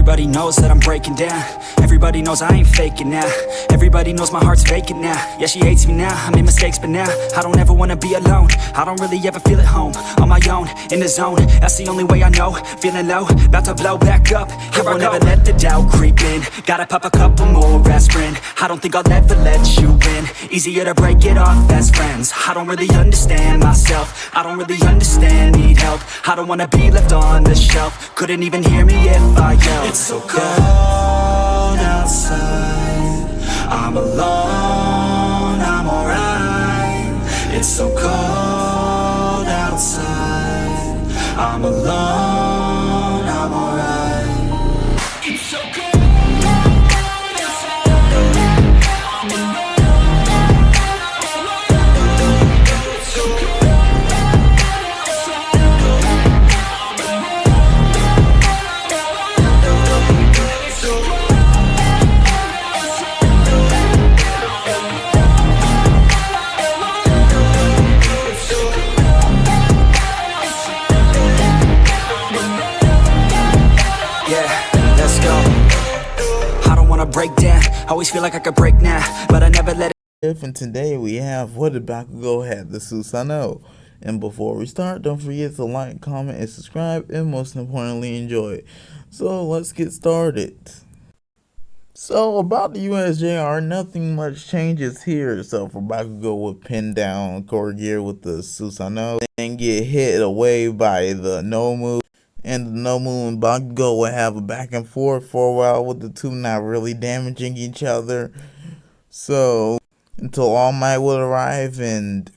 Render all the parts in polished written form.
Everybody knows that I'm breaking down. Everybody knows I ain't faking now. Everybody knows my heart's vacant now. Yeah, she hates me now, I made mistakes, but now I don't ever wanna be alone. I don't really ever feel at home. On my own, in the zone, that's the only way I know. Feeling low, about to blow back up. Here I won't ever let the doubt creep in. Gotta pop a couple more aspirin. I don't think I'll ever let you in. Easier to break it off as friends. I don't really understand myself. I don't really understand, need help. I don't wanna be left on the shelf. Couldn't even hear me if I yelled. It's so cold outside, I'm alone, I'm alright. It's so cold outside, I'm alone, I'm alright. It's so cold. Break down, always feel like I could break now, but I never let it. And today we have what did Bakugo have the Susanoo. And before we start, don't forget to like, comment, and subscribe, and most importantly, enjoy. So let's get started. So about the USJR, nothing much changes here. So for Bakugo would pin down core gear with the Susanoo and get hit away by the no move. And the Momo and Bakugo will have a back and forth for a while with the two not really damaging each other. So until All Might will arrive and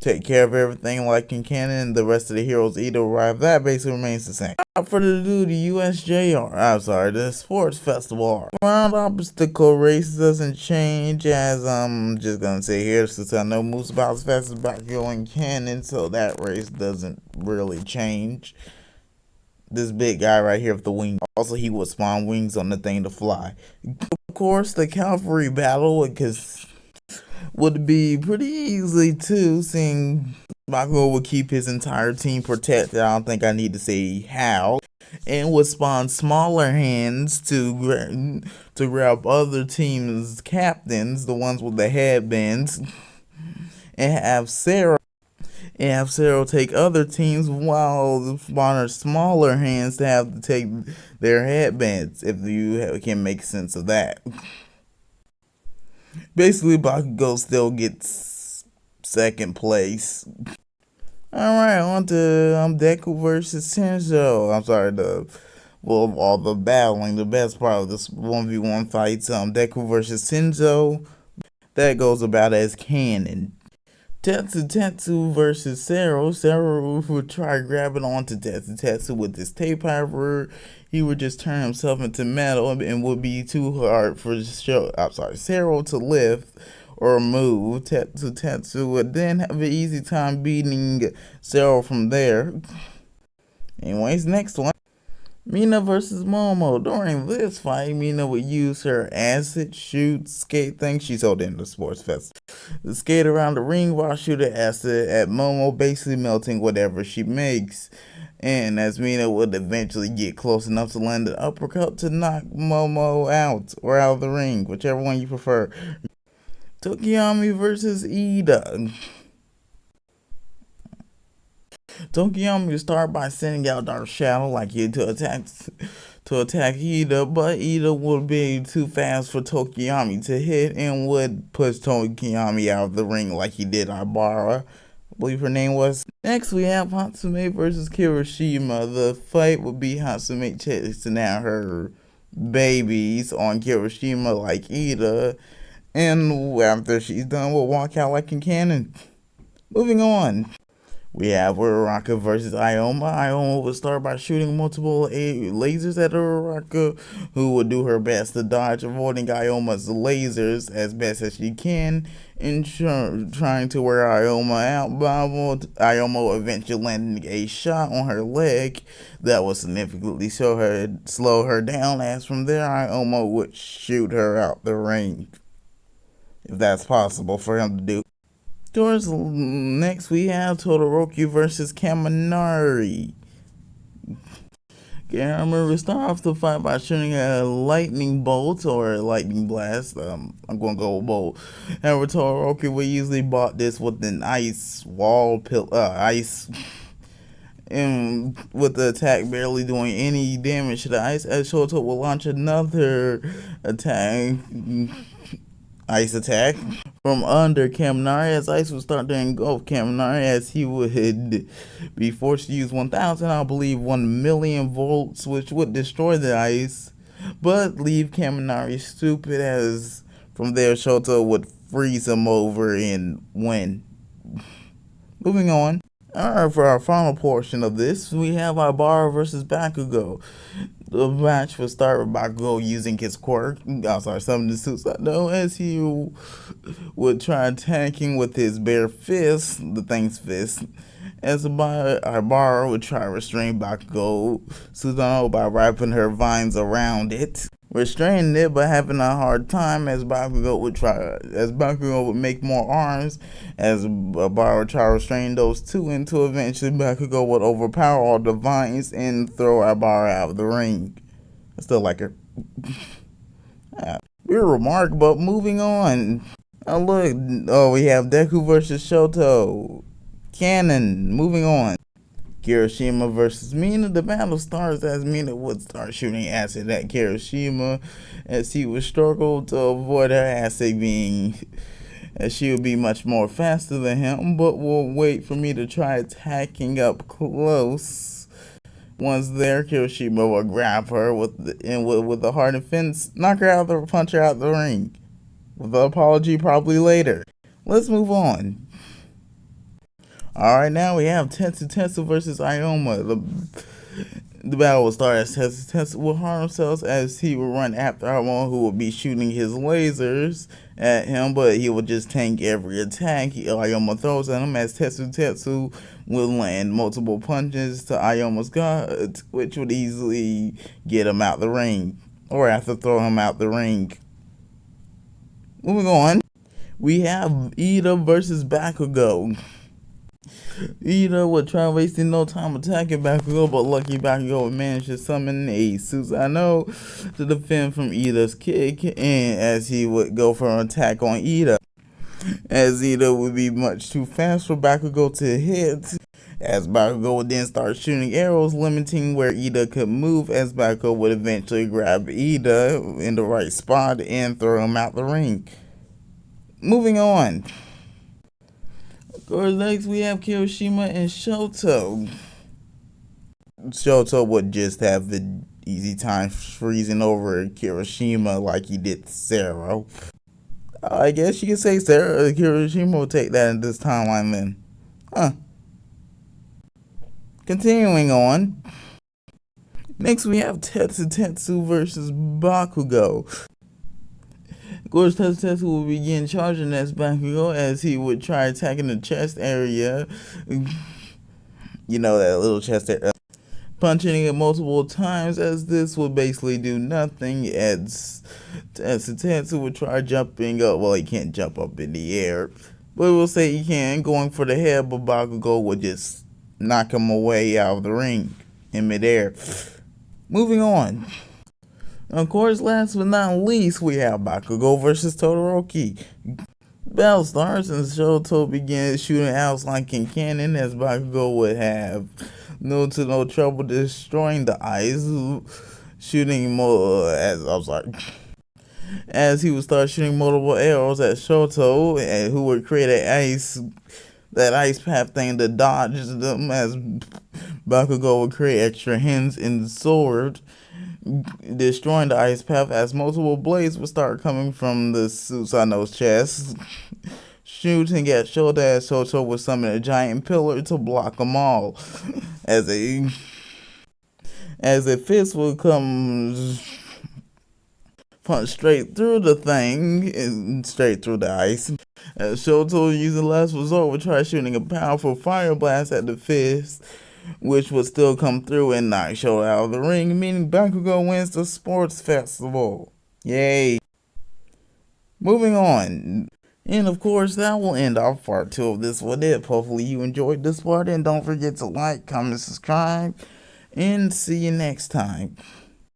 take care of everything like in canon, the rest of the heroes either arrive. That basically remains the same. For the USJR, I'm sorry, the sports festival. Round obstacle race doesn't change, as I'm just gonna say here, since I know moves about as fast as Bakugo in canon, so that race doesn't really change. This big guy right here with the wing. Also, he would spawn wings on the thing to fly. Of course, the cavalry battle would be pretty easy too, seeing Bakugo would keep his entire team protected. I don't think I need to say how. And would spawn smaller hands to grab other teams' captains, the ones with the headbands, and have Sarah take other teams, while the spawner smaller hands to have to take their headbands, if you can make sense of that. Basically, Bakugo still gets second place. Alright, on to Deku versus Tenzo. I'm sorry, all the battling, the best part of this 1v1 fights, Deku versus Tenzo. That goes about as canon. Tetsu versus Sero. Sero would try grabbing onto Tetsu with his tape. However, he would just turn himself into metal and would be too hard for Sero to lift or move. Tetsu would then have an easy time beating Sero from there. Anyways, next one. Mina versus Momo. During this fight, Mina would use her acid, shoot, skate thing. She's holding in the sports fest. Skate around the ring while shooting acid at Momo, basically melting whatever she makes. And as Mina would eventually get close enough to land an uppercut to knock Momo out or out of the ring, whichever one you prefer. Tokiyami versus Ida. Tokiyami would start by sending out Dark Shadow like he to attack Ida, but Ida would be too fast for Tokiyami to hit and would push Tokiyami out of the ring like he did Ibara, I believe her name was. Next we have Hatsume versus Kirashi. The fight would be Hatsume chasing out her babies on Kirashi like Ida, and after she's done we'll walk out like in canon. Moving on. We have Uraraka versus Ioma. Ioma would start by shooting multiple lasers at Uraraka, who would do her best to dodge, avoiding Ioma's lasers as best as she can, and trying to wear Ioma out. But Ioma eventually landing a shot on her leg that would significantly slow her down, as from there Ioma would shoot her out the ring, if that's possible for him to do. Next we have Totoroki versus Kaminari. Gamer will start off the fight by shooting a lightning bolt or a lightning blast. I'm gonna go with bolt. However, Totoroki will usually bought this with an ice wall ice. And with the attack barely doing any damage to the ice, as Shoto will launch another attack, ice attack from under Kaminari, as ice would start to engulf Kaminari, as he would be forced to use 1,000, I believe 1,000,000 volts, which would destroy the ice, but leave Kaminari stupid, as from there Shoto would freeze him over and win. Moving on. Alright, for our final portion of this, we have Ibara versus Bakugo. The match will start with Bakugo using his quirk, summoning Susanoo, as he would try attacking with his bare fist, the thing's fist. As Ibara would try to restrain Bakugo Susanoo by wrapping her vines around it, restraining it but having a hard time, as Bakugo would make more arms, as Ibara would try to restrain those two, until eventually Bakugo would overpower all the vines and throw Ibara out of the ring. I still like her. Weird remark, but moving on. We have Deku versus Shoto. Canon. Moving on. Kirashi versus Mina. The battle starts as Mina would start shooting acid at Kirashi, as he would struggle to avoid her acid as she would be much more faster than him, but will wait for me to try attacking up close. Once there, Kirashi will grab her with the hard defense, knock her out, punch her out the ring. With an apology probably later. Let's move on. Alright, now we have Tetsu versus Ioma. The battle will start as Tetsu will harm himself, as he will run after Ioma, who will be shooting his lasers at him, but he will just tank every attack Ioma throws at him, as Tetsu will land multiple punches to Ioma's guts, which would easily get him out the ring, or have to throw him out the ring. Moving on, we have Ida versus Bakugo. Ida would try wasting no time attacking Bakugo, but lucky Bakugo would manage to summon a Susanoo to defend from Ida's kick, and as he would go for an attack on Ida, as Ida would be much too fast for Bakugo to hit, as Bakugo would then start shooting arrows, limiting where Ida could move, as Bakugo would eventually grab Ida in the right spot and throw him out the ring. Moving on. Of course, next we have Kirashi and Shoto. Shoto would just have the easy time freezing over Kirashi like he did Sarah. I guess you could say Kirashi will take that in this timeline then. Continuing on. Next we have Tetsu versus Bakugo. Of course, Tetsu will begin charging as Bakugo, as he would try attacking the chest area. You know, that little chest area. Punching it multiple times, as this would basically do nothing, as Tetsu would try jumping up. Well, he can't jump up in the air, but we'll say he can, going for the head, but Bakugo would just knock him away out of the ring in midair. Moving on. Of course, last but not least, we have Bakugo versus Totoroki. Battle starts and Shoto begins shooting arrows like in cannon, as Bakugo would have no trouble destroying the ice, shooting more as he would start shooting multiple arrows at Shoto, and who would create that ice path thing to dodge them, as Bakugo would create extra hands in the sword, destroying the ice path, as multiple blades would start coming from the Susanoo's chest, shooting at Shoto, as Shoto would summon a giant pillar to block them all, as a fist would come punch straight through the thing and straight through the ice, as Shoto, using last resort, would try shooting a powerful fire blast at the fist, which would still come through and knock Shoto out of the ring, meaning Bakugo wins the sports festival. Yay. Moving on. And of course, that will end off part 2 of this one. Hopefully you enjoyed this part, and don't forget to like, comment, subscribe, and see you next time.